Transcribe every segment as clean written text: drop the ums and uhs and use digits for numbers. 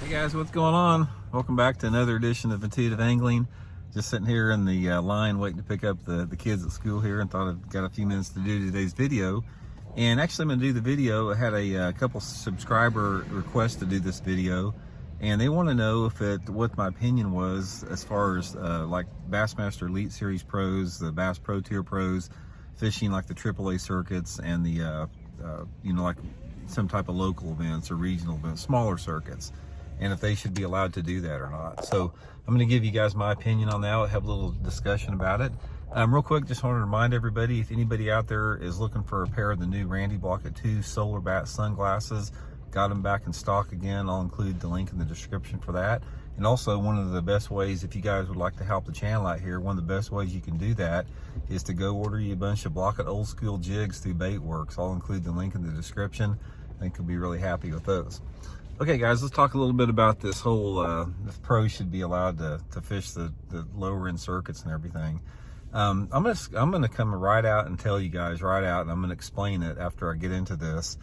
Hey guys, what's going on? Welcome back to another edition of Intuitive Angling. Just sitting here in the line waiting to pick up the kids at school here, and thought I'd got a few minutes to do today's video. And actually I'm going to do the video. I had a couple subscriber requests to do this video, and they want to know what my opinion was as far as like Bassmaster Elite Series pros, the Bass Pro Tier pros, fishing like the AAA circuits and the you know, like some type of local events or regional events, smaller circuits, and if they should be allowed to do that or not. So I'm going to give you guys my opinion on that. I'll have a little discussion about it. Real quick, just want to remind everybody, if anybody out there is looking for a pair of the new Randy Blockett 2 Solar Bat sunglasses, got them back in stock again. I'll include the link in the description for that. And also, one of the best ways, if you guys would like to help the channel out here, one of the best ways you can do that is to go order you a bunch of Blockett old school jigs through Baitworks. I'll include the link in the description. I think you'll be really happy with those. Okay guys, let's talk a little bit about this whole, if pros should be allowed to fish the lower end circuits and everything. I'm gonna come right out and tell you guys right out, and I'm gonna explain it after I get into this.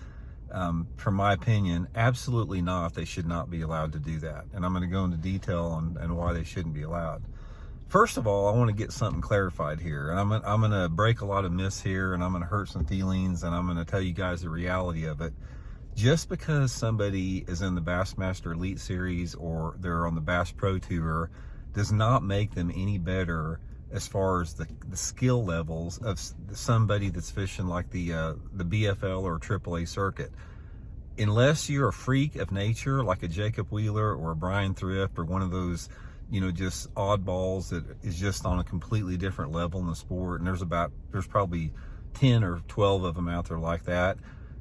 From my opinion, absolutely not. They should not be allowed to do that. And I'm gonna go into detail on why they shouldn't be allowed. First of all, I want to get something clarified here, and I'm gonna break a lot of myths here, and I'm gonna hurt some feelings, and I'm gonna tell you guys the reality of it. Just because somebody is in the Bassmaster Elite Series or they're on the Bass Pro Tour does not make them any better as far as the skill levels of somebody that's fishing like the BFL or AAA circuit. Unless you're a freak of nature like a Jacob Wheeler or a Brian Thrift or one of those, you know, just oddballs that is just on a completely different level in the sport, and there's probably 10 or 12 of them out there like that.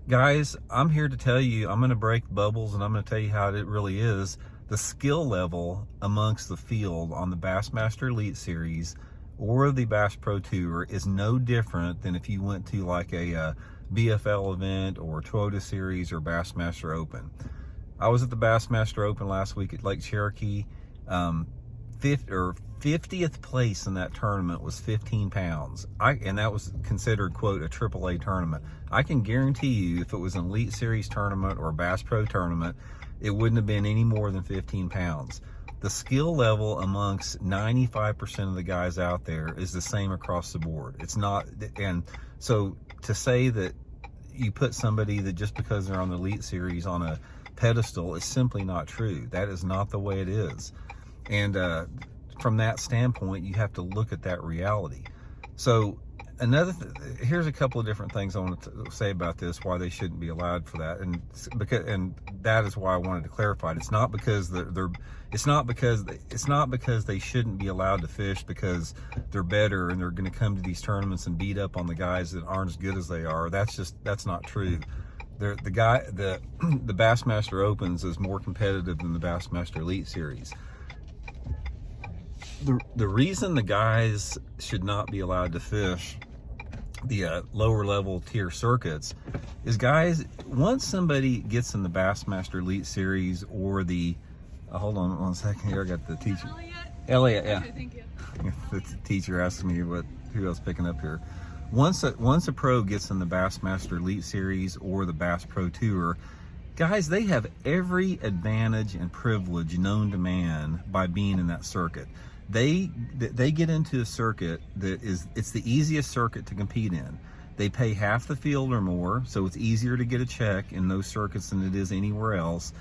Guys, I'm here to tell you, I'm going to break bubbles, and I'm going to tell you how it really is. The skill level amongst the field on the Bassmaster Elite Series or the Bass Pro Tour is no different than if you went to like a BFL event or Toyota Series or Bassmaster Open. I was at the Bassmaster Open last week at Lake Cherokee. 50th place in that tournament was 15 pounds. And that was considered, quote, a AAA tournament. I can guarantee you if it was an Elite Series tournament or a Bass Pro tournament, it wouldn't have been any more than 15 pounds. The skill level amongst 95% of the guys out there is the same across the board. It's not, and so to say that you put somebody that just because they're on the Elite Series on a pedestal is simply not true. That is not the way it is. And from that standpoint, you have to look at that reality. So here's a couple of different things I want to say about this, why they shouldn't be allowed for that, and that is why I wanted to clarify it. It's not because it's not because they shouldn't be allowed to fish because they're better and they're going to come to these tournaments and beat up on the guys that aren't as good as they are. That's not true. The Bassmaster Opens is more competitive than the Bassmaster Elite Series. The reason the guys should not be allowed to fish the lower level tier circuits is, guys, once somebody gets in the Bassmaster Elite Series or the hold on one second here, I got the teacher. Elliot, yeah. Okay, thank you. The teacher asked me who else picking up here. Once a pro gets in the Bassmaster Elite Series or the Bass Pro Tour, guys, they have every advantage and privilege known to man by being in that circuit. They get into a circuit it's the easiest circuit to compete in. They pay half the field or more, so it's easier to get a check in those circuits than it is anywhere else.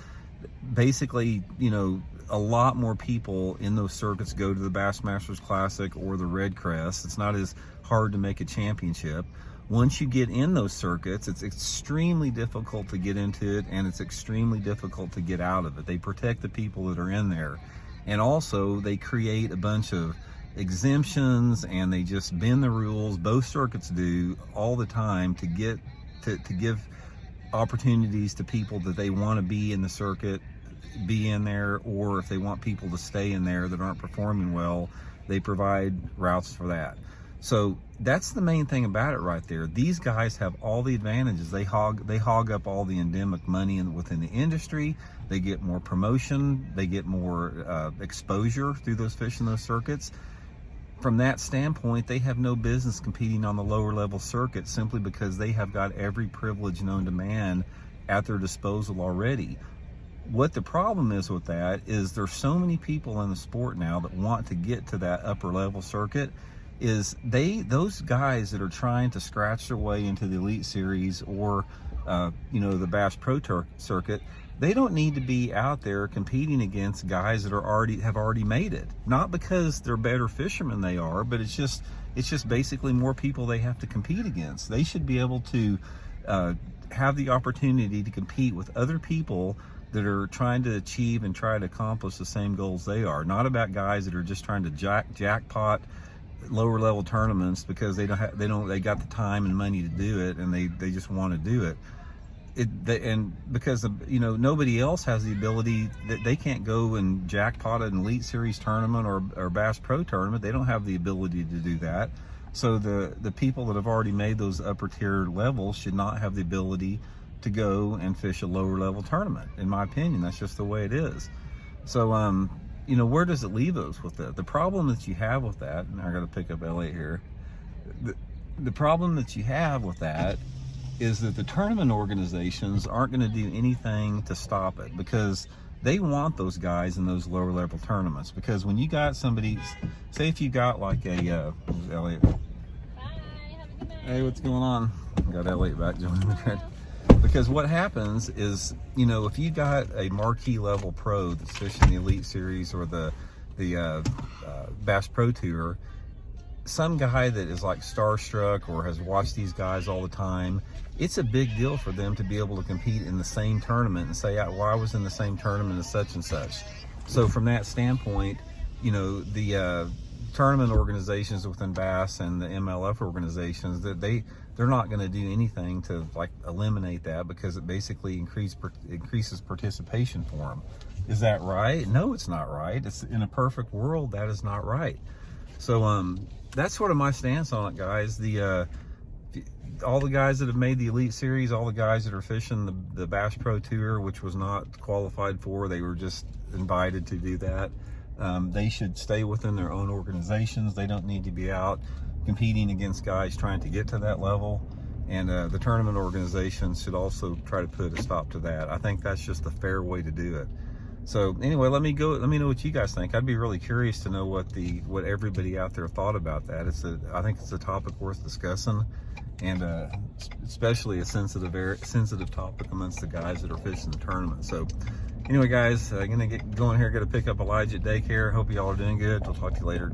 Basically, you know, a lot more people in those circuits go to the Bassmasters Classic or the Red Crest. It's not as hard to make a championship. Once you get in those circuits, it's extremely difficult to get into it, and it's extremely difficult to get out of it. They protect the people that are in there. And also, they create a bunch of exemptions, and they just bend the rules. Both circuits do all the time to give opportunities to people that they want to be in the circuit, be in there, or if they want people to stay in there that aren't performing well, they provide routes for that. So that's the main thing about it right there. These guys have all the advantages. They hog up all the endemic money within the industry. They get more promotion. They get more exposure through those fish in those circuits. From that standpoint, they have no business competing on the lower level circuit simply because they have got every privilege known to man at their disposal already. What the problem is with that is there's so many people in the sport now that want to get to that upper level circuit. Is those guys that are trying to scratch their way into the Elite Series or the Bass Pro circuit, they don't need to be out there competing against guys that have already made it. Not because they're better fishermen they are, but it's just basically more people they have to compete against. They should be able to have the opportunity to compete with other people that are trying to achieve and try to accomplish the same goals they are. Not about guys that are just trying to jackpot lower level tournaments because they got the time and money to do it, and they just want to do it. And because nobody else has the ability, that they can't go and jackpot an Elite Series tournament or Bass Pro tournament. They don't have the ability to do that. So the people that have already made those upper tier levels should not have the ability to go and fish a lower level tournament. In my opinion, that's just the way it is. So where does it leave us with that? The problem that you have with that, and I got to pick up Elliot here. The problem that you have with that is that the tournament organizations aren't going to do anything to stop it, because they want those guys in those lower level tournaments. Because when you got somebody, say if you got like a Elliot. Bye, have a good night. Hey, what's going on? Got Elliot back joining me. Because what happens is, if you got a marquee level pro that's fishing the Elite Series or the Bass Pro Tour, some guy that is like starstruck or has watched these guys all the time, it's a big deal for them to be able to compete in the same tournament and say, well, I was in the same tournament as such and such. So from that standpoint, the tournament organizations within Bass and the MLF organizations, that they're not going to do anything to like eliminate that, because it basically increases participation for them. Is that right? No, it's not right. It's in a perfect world, that is not right. So that's sort of my stance on it, guys. All the guys that have made the Elite Series, all the guys that are fishing the Bass Pro Tour, which was not qualified for, they were just invited to do that. They should stay within their own organizations. They don't need to be out competing against guys trying to get to that level. And the tournament organizations should also try to put a stop to that. I think that's just a fair way to do it. So anyway, let me know what you guys think. I'd be really curious to know what everybody out there thought about that. I think it's a topic worth discussing, and especially a sensitive topic amongst the guys that are fishing the tournament. So anyway, guys, I'm gonna get going here. Got to pick up Elijah at daycare. Hope you all are doing good. I'll talk to you later.